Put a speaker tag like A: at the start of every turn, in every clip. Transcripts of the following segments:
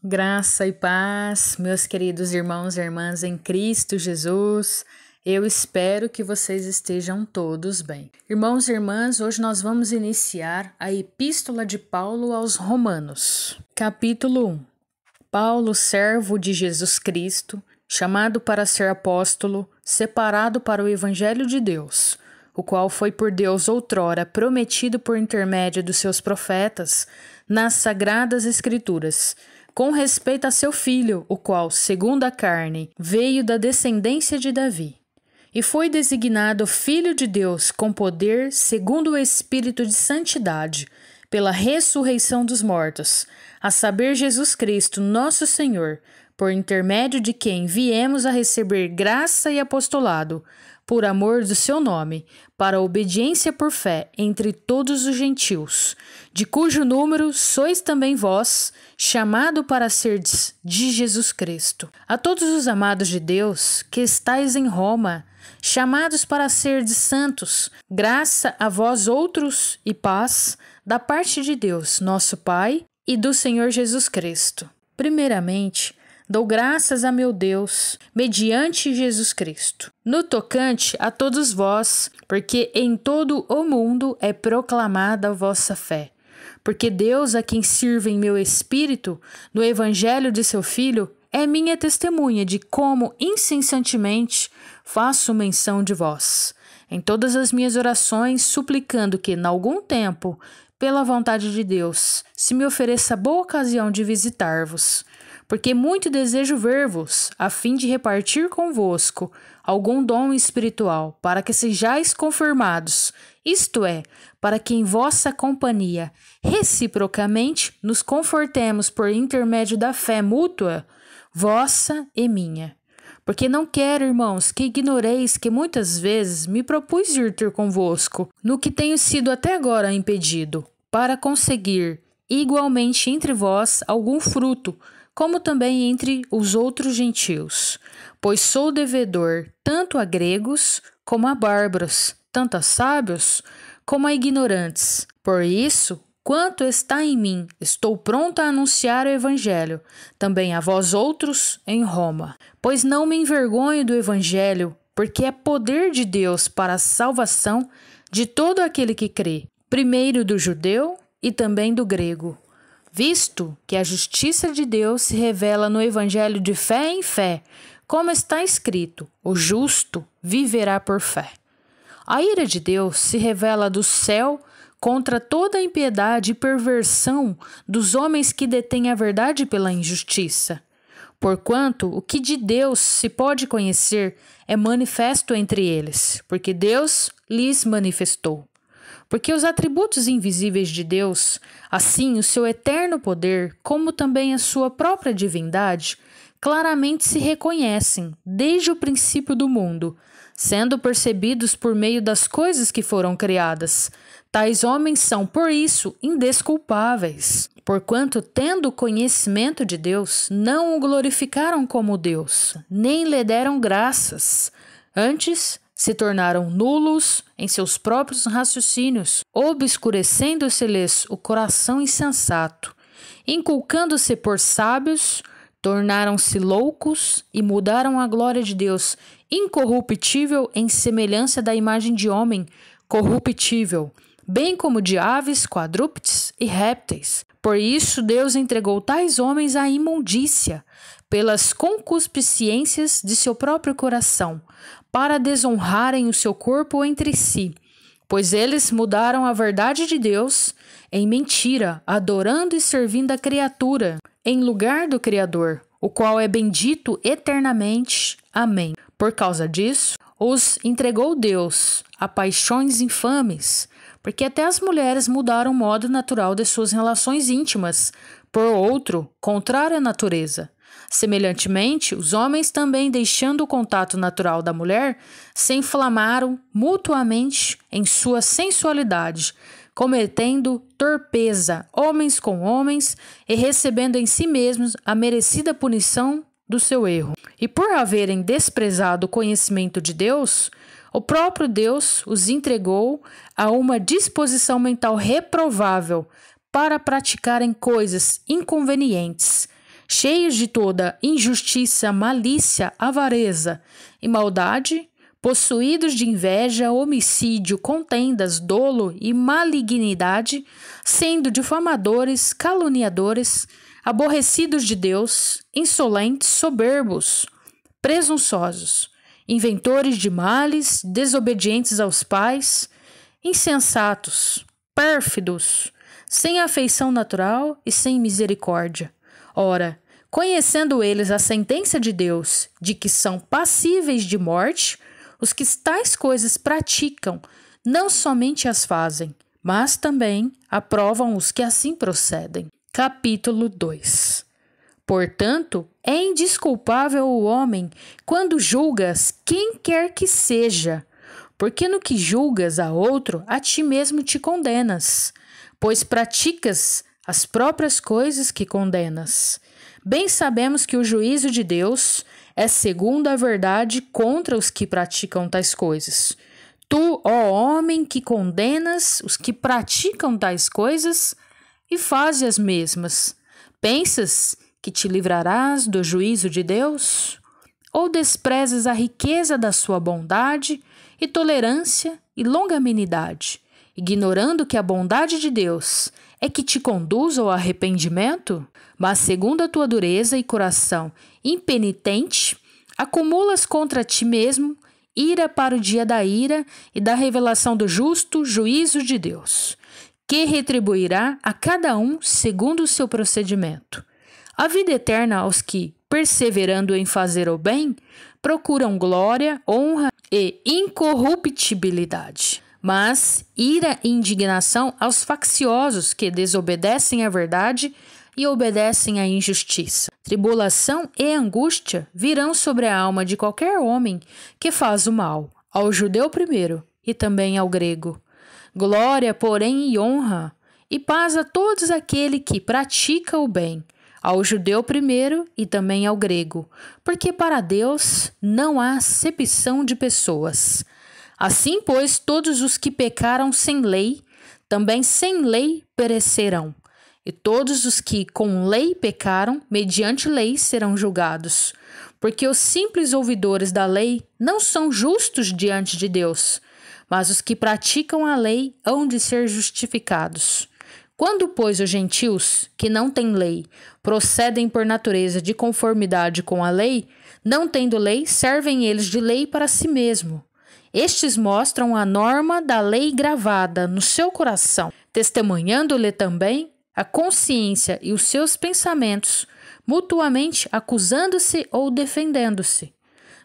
A: Graça e paz, meus queridos irmãos e irmãs em Cristo Jesus. Eu espero que vocês estejam todos bem. Irmãos e irmãs, hoje nós vamos iniciar a Epístola de Paulo aos Romanos. Capítulo 1. Paulo, servo de Jesus Cristo, chamado para ser apóstolo, separado para o Evangelho de Deus, o qual foi por Deus outrora prometido por intermédio dos seus profetas nas sagradas Escrituras, com respeito a seu filho, o qual, segundo a carne, veio da descendência de Davi, e foi designado Filho de Deus com poder segundo o Espírito de santidade, pela ressurreição dos mortos, a saber Jesus Cristo, nosso Senhor, por intermédio de quem viemos a receber graça e apostolado, por amor do seu nome, para a obediência por fé entre todos os gentios, de cujo número sois também vós, chamado para serdes de Jesus Cristo. A todos os amados de Deus, que estais em Roma, chamados para serdes santos, graça a vós outros e paz, da parte de Deus, nosso Pai, e do Senhor Jesus Cristo. Primeiramente, dou graças a meu Deus, mediante Jesus Cristo, no tocante a todos vós, porque em todo o mundo é proclamada a vossa fé. Porque Deus, a quem sirvo em meu espírito, no evangelho de seu Filho, é minha testemunha de como incessantemente faço menção de vós, em todas as minhas orações, suplicando que, em algum tempo, pela vontade de Deus, se me ofereça boa ocasião de visitar-vos, porque muito desejo ver-vos, a fim de repartir convosco algum dom espiritual, para que sejais confirmados, isto é, para que em vossa companhia, reciprocamente, nos confortemos por intermédio da fé mútua, vossa e minha. Porque não quero, irmãos, que ignoreis que muitas vezes me propus ir ter convosco, no que tenho sido até agora impedido, para conseguir, igualmente entre vós, algum fruto, como também entre os outros gentios. Pois sou devedor tanto a gregos como a bárbaros, tanto a sábios como a ignorantes. Por isso, quanto está em mim, estou pronto a anunciar o Evangelho, também a vós outros em Roma. Pois não me envergonho do Evangelho, porque é poder de Deus para a salvação de todo aquele que crê, primeiro do judeu e também do grego. Visto que a justiça de Deus se revela no Evangelho de fé em fé, como está escrito, o justo viverá por fé. A ira de Deus se revela do céu contra toda a impiedade e perversão dos homens que detêm a verdade pela injustiça. Porquanto o que de Deus se pode conhecer é manifesto entre eles, porque Deus lhes manifestou. Porque os atributos invisíveis de Deus, assim o seu eterno poder, como também a sua própria divindade, claramente se reconhecem desde o princípio do mundo, sendo percebidos por meio das coisas que foram criadas. Tais homens são, por isso, indesculpáveis. Porquanto, tendo conhecimento de Deus, não o glorificaram como Deus, nem lhe deram graças. Antes, se tornaram nulos em seus próprios raciocínios, obscurecendo-se-lhes o coração insensato. Inculcando-se por sábios, tornaram-se loucos e mudaram a glória de Deus incorruptível em semelhança da imagem de homem corruptível, bem como de aves, quadrúpedes e répteis. Por isso Deus entregou tais homens à imundícia, pelas concupiscências de seu próprio coração, para desonrarem o seu corpo entre si, pois eles mudaram a verdade de Deus em mentira, adorando e servindo a criatura, em lugar do Criador, o qual é bendito eternamente. Amém. Por causa disso, os entregou Deus a paixões infames, porque até as mulheres mudaram o modo natural de suas relações íntimas por outro, contrário à natureza. Semelhantemente, os homens também, deixando o contato natural da mulher, se inflamaram mutuamente em sua sensualidade, cometendo torpeza homens com homens e recebendo em si mesmos a merecida punição do seu erro. E por haverem desprezado o conhecimento de Deus, o próprio Deus os entregou a uma disposição mental reprovável para praticarem coisas inconvenientes, cheios de toda injustiça, malícia, avareza e maldade, possuídos de inveja, homicídio, contendas, dolo e malignidade, sendo difamadores, caluniadores, aborrecidos de Deus, insolentes, soberbos, presunçosos, inventores de males, desobedientes aos pais, insensatos, pérfidos, sem afeição natural e sem misericórdia. Ora, conhecendo eles a sentença de Deus, de que são passíveis de morte, os que tais coisas praticam, não somente as fazem, mas também aprovam os que assim procedem. Capítulo 2. Portanto, é indesculpável o homem quando julgas quem quer que seja, porque no que julgas a outro, a ti mesmo te condenas, pois praticas as próprias coisas que condenas. Bem sabemos que o juízo de Deus é segundo a verdade contra os que praticam tais coisas. Tu, ó homem, que condenas os que praticam tais coisas e fazes as mesmas, pensas que te livrarás do juízo de Deus? Ou desprezas a riqueza da sua bondade e tolerância e longanimidade, ignorando que a bondade de Deus é que te conduz ao arrependimento? Mas segundo a tua dureza e coração impenitente, acumulas contra ti mesmo ira para o dia da ira e da revelação do justo juízo de Deus, que retribuirá a cada um segundo o seu procedimento. A vida eterna aos que, perseverando em fazer o bem, procuram glória, honra e incorruptibilidade. Mas ira e indignação aos facciosos que desobedecem à verdade e obedecem à injustiça. Tribulação e angústia virão sobre a alma de qualquer homem que faz o mal, ao judeu primeiro e também ao grego. Glória, porém, e honra e paz a todos aquele que pratica o bem, ao judeu primeiro e também ao grego, porque para Deus não há acepção de pessoas. Assim, pois, todos os que pecaram sem lei, também sem lei perecerão. E todos os que com lei pecaram, mediante lei serão julgados. Porque os simples ouvidores da lei não são justos diante de Deus, mas os que praticam a lei hão de ser justificados. Quando, pois, os gentios, que não têm lei, procedem por natureza de conformidade com a lei, não tendo lei, servem eles de lei para si mesmo. Estes mostram a norma da lei gravada no seu coração, testemunhando-lhe também a consciência e os seus pensamentos, mutuamente acusando-se ou defendendo-se.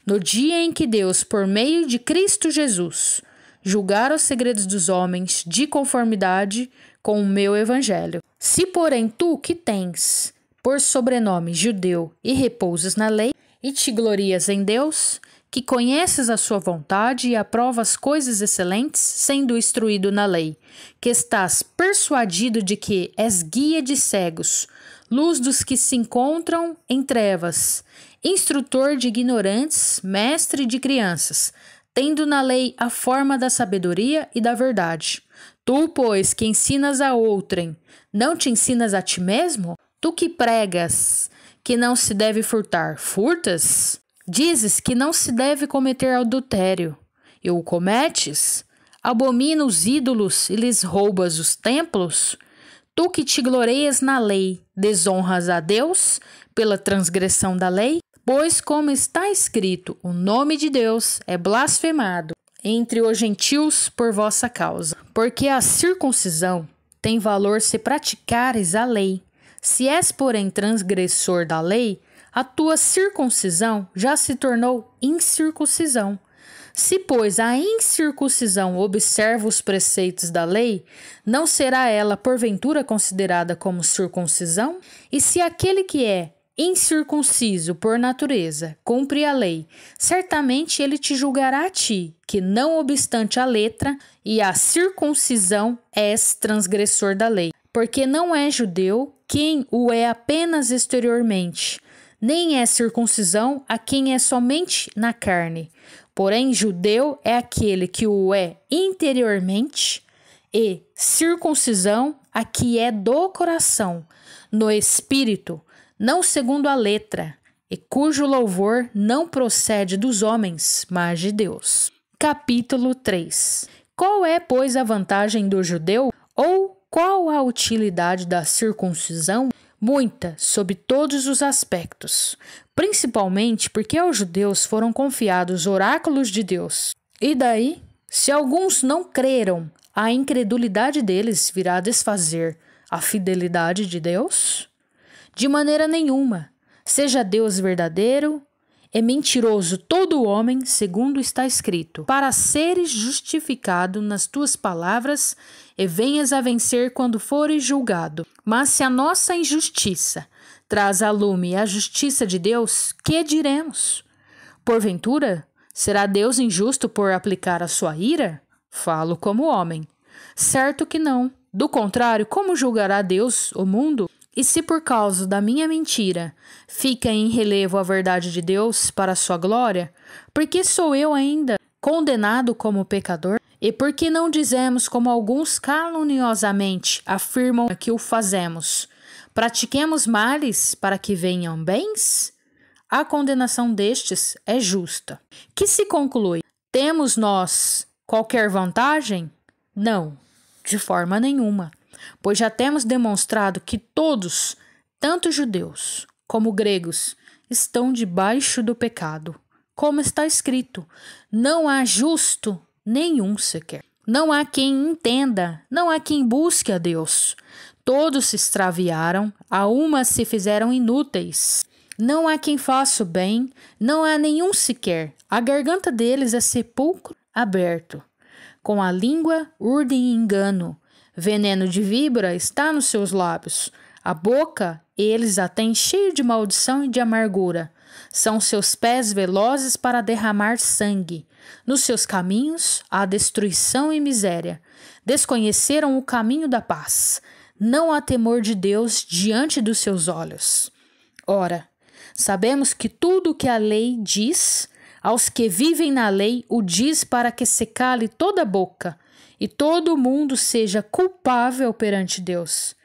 A: No dia em que Deus, por meio de Cristo Jesus, julgar os segredos dos homens de conformidade com o meu evangelho. Se, porém, tu que tens por sobrenome judeu e repousas na lei, e te glorias em Deus, que conheces a sua vontade e aprovas coisas excelentes, sendo instruído na lei, que estás persuadido de que és guia de cegos, luz dos que se encontram em trevas, instrutor de ignorantes, mestre de crianças, tendo na lei a forma da sabedoria e da verdade. Tu, pois, que ensinas a outrem, não te ensinas a ti mesmo? Tu que pregas que não se deve furtar, furtas? Dizes que não se deve cometer adultério, e o cometes? Abomina os ídolos e lhes roubas os templos? Tu que te glorias na lei, desonras a Deus pela transgressão da lei? Pois, como está escrito, o nome de Deus é blasfemado entre os gentios por vossa causa. Porque a circuncisão tem valor se praticares a lei. Se és, porém, transgressor da lei, a tua circuncisão já se tornou incircuncisão. Se, pois, a incircuncisão observa os preceitos da lei, não será ela, porventura, considerada como circuncisão? E se aquele que é incircunciso por natureza cumpre a lei, certamente ele te julgará a ti, que não obstante a letra e a circuncisão és transgressor da lei. Porque não é judeu quem o é apenas exteriormente, nem é circuncisão a quem é somente na carne. Porém, judeu é aquele que o é interiormente, e circuncisão a que é do coração, no espírito, não segundo a letra, e cujo louvor não procede dos homens, mas de Deus. Capítulo 3. Qual é, pois, a vantagem do judeu? Ou qual a utilidade da circuncisão? Muita, sob todos os aspectos, principalmente porque aos judeus foram confiados oráculos de Deus. E daí, se alguns não creram, a incredulidade deles virá desfazer a fidelidade de Deus? De maneira nenhuma. Seja Deus verdadeiro, é mentiroso todo homem, segundo está escrito, para seres justificado nas tuas palavras e venhas a vencer quando fores julgado. Mas se a nossa injustiça traz a lume a justiça de Deus, que diremos? Porventura, será Deus injusto por aplicar a sua ira? Falo como homem. Certo que não. Do contrário, como julgará Deus o mundo? E se por causa da minha mentira fica em relevo a verdade de Deus para a sua glória, por que sou eu ainda condenado como pecador? E por que não dizemos como alguns caluniosamente afirmam que o fazemos? Pratiquemos males para que venham bens? A condenação destes é justa. Que se conclui? Temos nós qualquer vantagem? Não, de forma nenhuma. Pois já temos demonstrado que todos, tanto judeus como gregos, estão debaixo do pecado. Como está escrito, não há justo nenhum sequer. Não há quem entenda, não há quem busque a Deus. Todos se extraviaram, a uma se fizeram inúteis. Não há quem faça o bem, não há nenhum sequer. A garganta deles é sepulcro aberto. Com a língua urdem engano. Veneno de víbora está nos seus lábios. A boca eles a têm cheia de maldição e de amargura. São seus pés velozes para derramar sangue. Nos seus caminhos há destruição e miséria. Desconheceram o caminho da paz. Não há temor de Deus diante dos seus olhos. Ora, sabemos que tudo o que a lei diz, aos que vivem na lei, o diz para que se cale toda a boca, e todo mundo seja culpável perante Deus,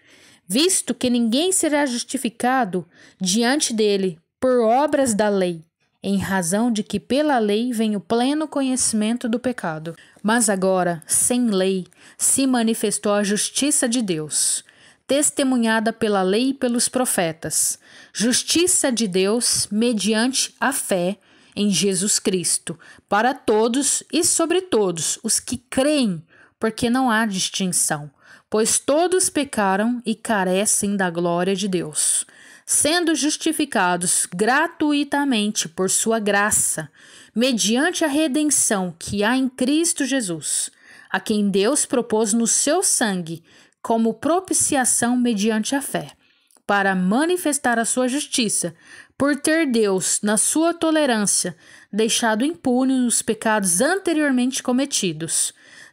A: visto que ninguém será justificado diante dele por obras da lei, em razão de que pela lei vem o pleno conhecimento do pecado. Mas agora, sem lei, se manifestou a justiça de Deus, testemunhada pela lei e pelos profetas, justiça de Deus mediante a fé em Jesus Cristo, para todos e sobre todos os que creem, porque não há distinção, pois todos pecaram e carecem da glória de Deus, sendo justificados gratuitamente por sua graça, mediante a redenção que há em Cristo Jesus, a quem Deus propôs no seu sangue como propiciação mediante a fé, para manifestar a sua justiça, por ter Deus, na sua tolerância, deixado impunes os pecados anteriormente cometidos,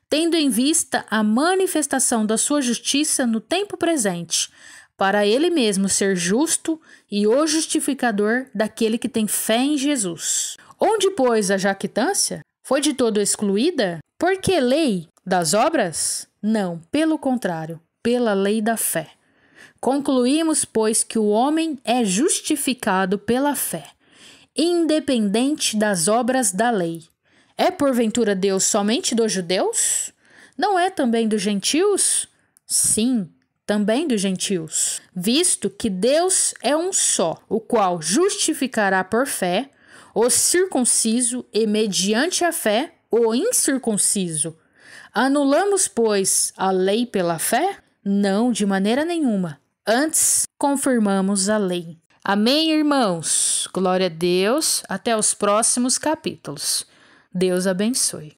A: tendo em vista a manifestação da sua justiça no tempo presente, para ele mesmo ser justo e o justificador daquele que tem fé em Jesus. Onde, pois, a jactância? Foi de todo excluída? Por que lei das obras? Não, pelo contrário, pela lei da fé. Concluímos, pois, que o homem é justificado pela fé, independente das obras da lei. É porventura Deus somente dos judeus? Não é também dos gentios? Sim, também dos gentios, visto que Deus é um só, o qual justificará por fé o circunciso e mediante a fé o incircunciso. Anulamos, pois, a lei pela fé? Não, de maneira nenhuma. Antes, confirmamos a lei. Amém, irmãos? Glória a Deus. Até os próximos capítulos. Deus abençoe.